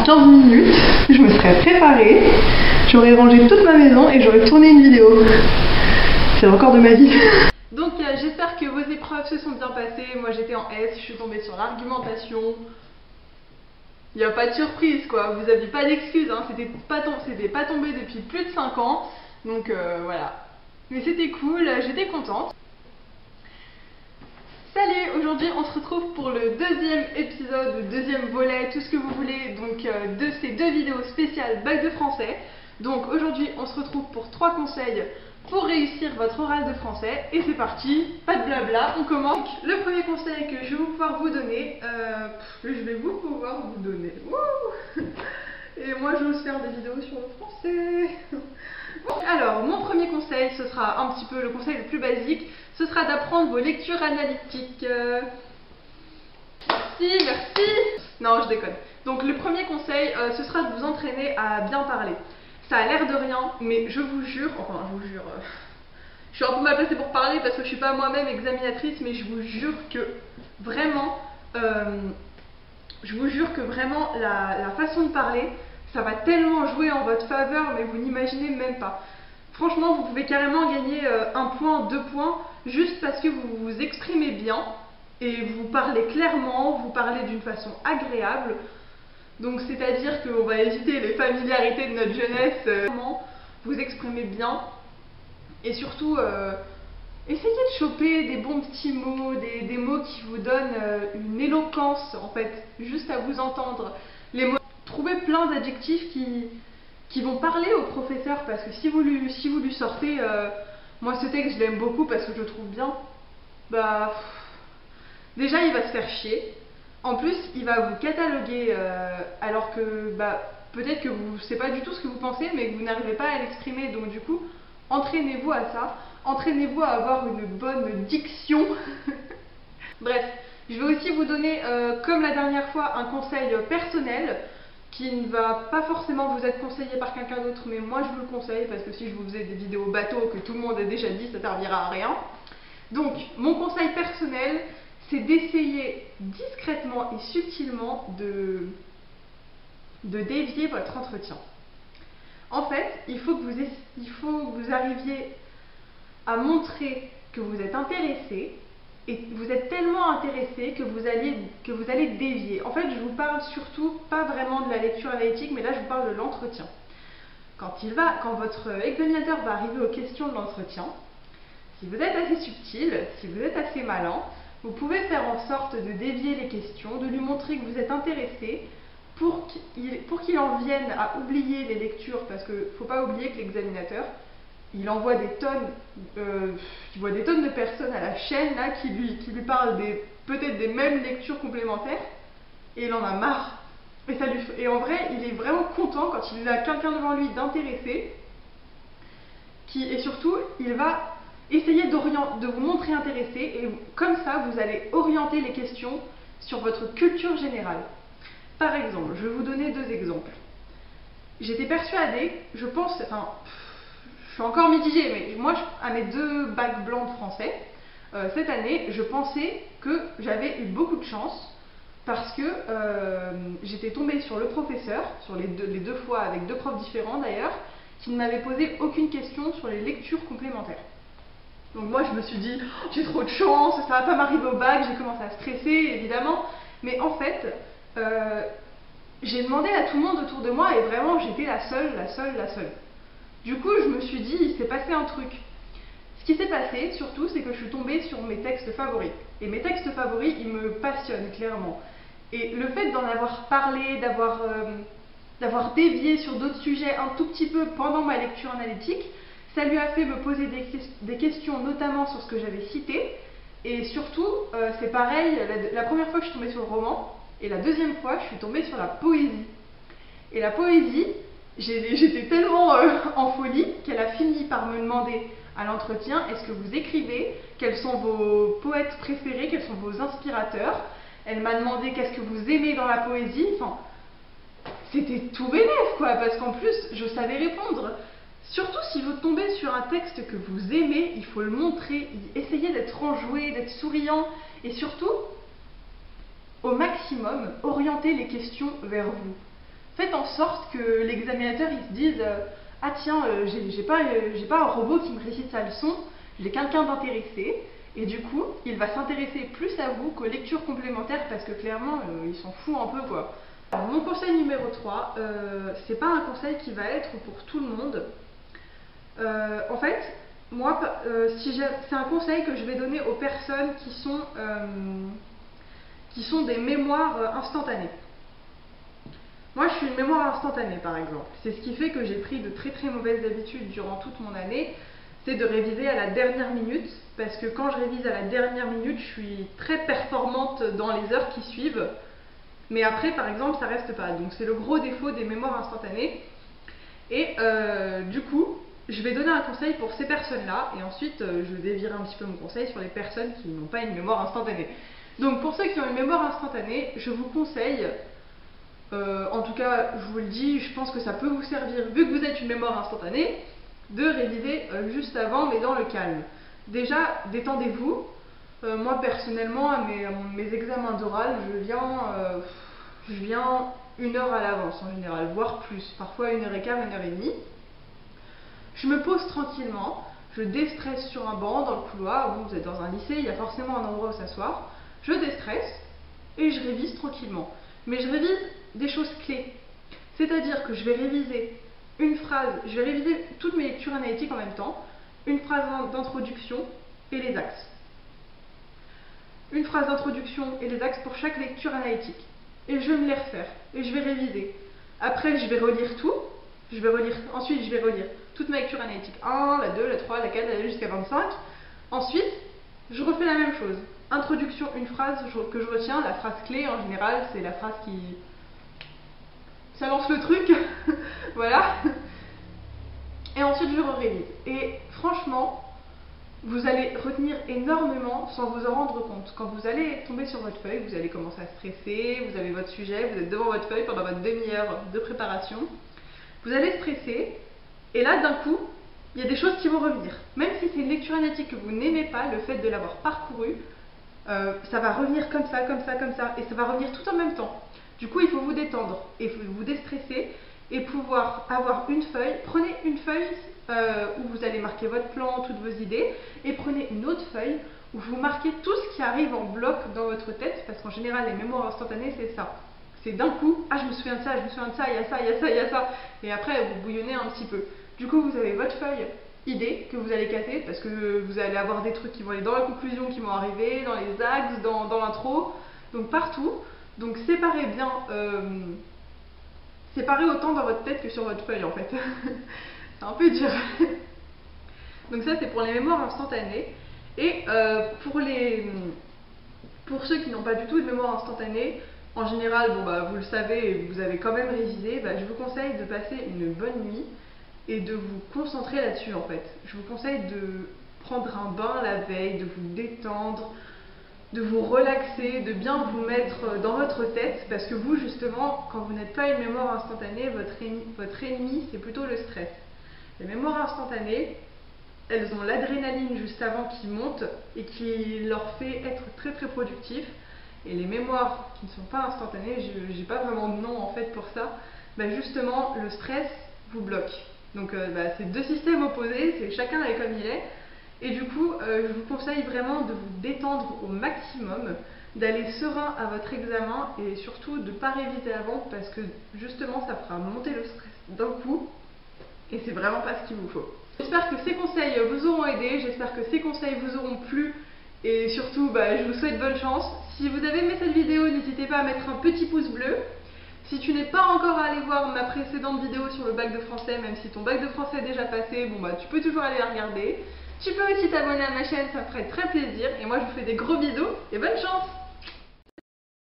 15 minutes, je me serais préparée, j'aurais rangé toute ma maison et j'aurais tourné une vidéo. C'est le record de ma vie. Donc j'espère que vos épreuves se sont bien passées. Moi j'étais en S, je suis tombée sur l'argumentation. Il n'y a pas de surprise quoi, vous n'aviez pas d'excuses, hein. C'était pas tombé depuis plus de 5 ans. Donc voilà. Mais c'était cool, j'étais contente. Salut, aujourd'hui on se retrouve pour le deuxième épisode, le deuxième volet, tout ce que vous voulez, donc de ces deux vidéos spéciales bac de français. Donc aujourd'hui on se retrouve pour 3 conseils pour réussir votre oral de français. Et c'est parti, pas de blabla, on commence. Donc, le premier conseil que je vais pouvoir vous donner, et moi j'ose faire des vidéos sur le français. Alors, mon premier conseil, ce sera un petit peu le conseil le plus basique, ce sera d'apprendre vos lectures analytiques. Merci. Non, je déconne. Donc le premier conseil, ce sera de vous entraîner à bien parler. Ça a l'air de rien, mais je vous jure, je suis un peu mal placée pour parler parce que je suis pas moi-même examinatrice, mais je vous jure que vraiment, la façon de parler, ça va tellement jouer en votre faveur, mais vous n'imaginez même pas. Franchement, vous pouvez carrément gagner 1 point, 2 points, juste parce que vous vous exprimez bien et vous parlez clairement, vous parlez d'une façon agréable. Donc c'est-à-dire qu'on va éviter les familiarités de notre jeunesse, vous exprimez bien et surtout essayez de choper des bons petits mots, des mots qui vous donnent une éloquence en fait, juste à vous entendre. Les mots, trouvez plein d'adjectifs qui vont parler au professeur, parce que si vous lui sortez, moi ce texte je l'aime beaucoup parce que je le trouve bien, bah déjà il va se faire chier. En plus, il va vous cataloguer alors que peut-être que vous, c'est pas du tout ce que vous pensez, mais que vous n'arrivez pas à l'exprimer. Donc du coup, entraînez-vous à ça. Entraînez-vous à avoir une bonne diction. Bref, je vais aussi vous donner, comme la dernière fois, un conseil personnel qui ne va pas forcément vous être conseillé par quelqu'un d'autre, mais moi je vous le conseille parce que si je vous faisais des vidéos bateau que tout le monde a déjà dit, ça servira à rien. Donc, mon conseil personnel, c'est d'essayer discrètement et subtilement de dévier votre entretien. En fait, il faut que vous arriviez à montrer que vous êtes intéressé, et vous êtes tellement intéressé que vous allez dévier. En fait, je vous parle surtout pas vraiment de la lecture analytique, mais là je vous parle de l'entretien. Quand votre examinateur va arriver aux questions de l'entretien, si vous êtes assez subtil, si vous êtes assez malin, vous pouvez faire en sorte de dévier les questions, de lui montrer que vous êtes intéressé pour qu'il en vienne à oublier les lectures, parce qu'il ne faut pas oublier que l'examinateur, il envoie des tonnes de personnes à la chaîne là, qui lui parlent peut-être des mêmes lectures complémentaires, et il en a marre. Et en vrai, il est vraiment content quand il a quelqu'un devant lui d'intéressé, et surtout, il va essayer de vous montrer intéressé, et comme ça, vous allez orienter les questions sur votre culture générale. Par exemple, je vais vous donner 2 exemples. J'étais persuadée, je suis encore mitigée, mais moi, à mes 2 bacs blancs de français, cette année, je pensais que j'avais eu beaucoup de chance, parce que j'étais tombée sur le professeur, sur les deux fois avec 2 profs différents d'ailleurs, qui ne m'avait posé aucune question sur les lectures complémentaires. Donc moi je me suis dit, oh, j'ai trop de chance, ça va pas m'arriver au bac, j'ai commencé à stresser évidemment, mais en fait, j'ai demandé à tout le monde autour de moi et vraiment j'étais la seule. Du coup je me suis dit, il s'est passé un truc. Ce qui s'est passé surtout, c'est que je suis tombée sur mes textes favoris. Et mes textes favoris, ils me passionnent clairement. Et le fait d'en avoir parlé, d'avoir dévié sur d'autres sujets un tout petit peu pendant ma lecture analytique, ça lui a fait me poser des questions, notamment sur ce que j'avais cité. Et surtout, c'est pareil, la première fois je suis tombée sur le roman, et la deuxième fois je suis tombée sur la poésie. Et la poésie, j'étais tellement en folie qu'elle a fini par me demander à l'entretien, est-ce que vous écrivez? Quels sont vos poètes préférés? Quels sont vos inspirateurs? Elle m'a demandé qu'est-ce que vous aimez dans la poésie. Enfin, c'était tout bénef quoi, parce qu'en plus je savais répondre. Surtout si vous tombez sur un texte que vous aimez, il faut le montrer, essayez d'être enjoué, d'être souriant, et surtout, au maximum, orienter les questions vers vous. faites en sorte que l'examinateur il se dise ah tiens, j'ai pas un robot qui me récite sa leçon, j'ai quelqu'un d'intéressé, et du coup, il va s'intéresser plus à vous qu'aux lectures complémentaires parce que clairement, il s'en fout un peu quoi. Alors, mon conseil numéro 3, c'est pas un conseil qui va être pour tout le monde. En fait, moi, c'est un conseil que je vais donner aux personnes qui sont des mémoires instantanées. Moi, je suis une mémoire instantanée, par exemple. C'est ce qui fait que j'ai pris de très très mauvaises habitudes durant toute mon année, c'est de réviser à la dernière minute, parce que quand je révise à la dernière minute, je suis très performante dans les heures qui suivent, mais après, par exemple, ça reste pas. Donc c'est le gros défaut des mémoires instantanées. Et du coup, je vais donner un conseil pour ces personnes-là, et ensuite je dévierai un petit peu mon conseil sur les personnes qui n'ont pas une mémoire instantanée. Donc pour ceux qui ont une mémoire instantanée, je vous conseille, en tout cas je vous le dis, je pense que ça peut vous servir, vu que vous êtes une mémoire instantanée, de réviser juste avant, mais dans le calme. Déjà, détendez-vous. Moi personnellement, à mes examens d'oral, je viens 1 heure à l'avance en général, voire plus, parfois 1h15, 1h30. Je me pose tranquillement, je déstresse sur un banc dans le couloir. Bon, vous êtes dans un lycée, il y a forcément un endroit où s'asseoir. Je déstresse et je révise tranquillement. Mais je révise des choses clés. C'est-à-dire que je vais réviser une phrase, je vais réviser toutes mes lectures analytiques en même temps, une phrase d'introduction et les axes. Une phrase d'introduction et les axes pour chaque lecture analytique. Et je vais me les refaire et je vais réviser. Après, je vais relire tout. Ensuite, je vais relire toute ma lecture analytique 1, la 2, la 3, la 4, la 2 jusqu'à 25. Ensuite, je refais la même chose. Introduction, une phrase que je retiens. La phrase clé, en général, c'est la phrase qui... ça lance le truc. Voilà. Et ensuite, je révise. Et franchement, vous allez retenir énormément sans vous en rendre compte. Quand vous allez tomber sur votre feuille, vous allez commencer à stresser, vous avez votre sujet, vous êtes devant votre feuille pendant votre demi-heure de préparation. Vous allez stresser, et là, d'un coup, il y a des choses qui vont revenir. Même si c'est une lecture analytique que vous n'aimez pas, le fait de l'avoir parcouru, ça va revenir comme ça, comme ça, comme ça, et ça va revenir tout en même temps. Du coup, il faut vous détendre, et vous déstresser, et pouvoir avoir une feuille. Prenez une feuille où vous allez marquer votre plan, toutes vos idées, et prenez une autre feuille où vous marquez tout ce qui arrive en bloc dans votre tête, parce qu'en général, les mémoires instantanées, c'est ça. C'est d'un coup, ah je me souviens de ça, je me souviens de ça, il y a ça, il y a ça, il y a ça, et après vous bouillonnez un petit peu. Du coup, vous avez votre feuille idée que vous allez casser, parce que vous allez avoir des trucs qui vont aller dans la conclusion, qui vont arriver, dans les axes, dans l'intro, donc partout. Donc séparez bien, séparez autant dans votre tête que sur votre feuille en fait. C'est un peu dur. Donc ça c'est pour les mémoires instantanées. Et pour ceux qui n'ont pas du tout de mémoire instantanée, en général, bon, bah, vous le savez et vous avez quand même révisé, bah, je vous conseille de passer une bonne nuit et de vous concentrer là-dessus en fait. Je vous conseille de prendre un bain la veille, de vous détendre, de vous relaxer, de bien vous mettre dans votre tête, parce que vous justement, quand vous n'êtes pas une mémoire instantanée, votre ennemi c'est plutôt le stress. Les mémoires instantanées, elles ont l'adrénaline juste avant qui monte et qui leur fait être très très productifs. Et les mémoires qui ne sont pas instantanées, j'ai pas vraiment de nom en fait pour ça, bah justement le stress vous bloque. Donc c'est deux systèmes opposés, c'est chacun est comme il est. Et du coup, je vous conseille vraiment de vous détendre au maximum, d'aller serein à votre examen et surtout de ne pas réviser avant parce que justement ça fera monter le stress d'un coup et c'est vraiment pas ce qu'il vous faut. J'espère que ces conseils vous auront aidé, j'espère que ces conseils vous auront plu et surtout je vous souhaite bonne chance. Si vous avez aimé cette vidéo, n'hésitez pas à mettre un petit pouce bleu. Si tu n'es pas encore allé voir ma précédente vidéo sur le bac de français, même si ton bac de français est déjà passé, tu peux toujours aller la regarder. Tu peux aussi t'abonner à ma chaîne, ça me ferait très plaisir. Et moi je vous fais des gros bisous et bonne chance!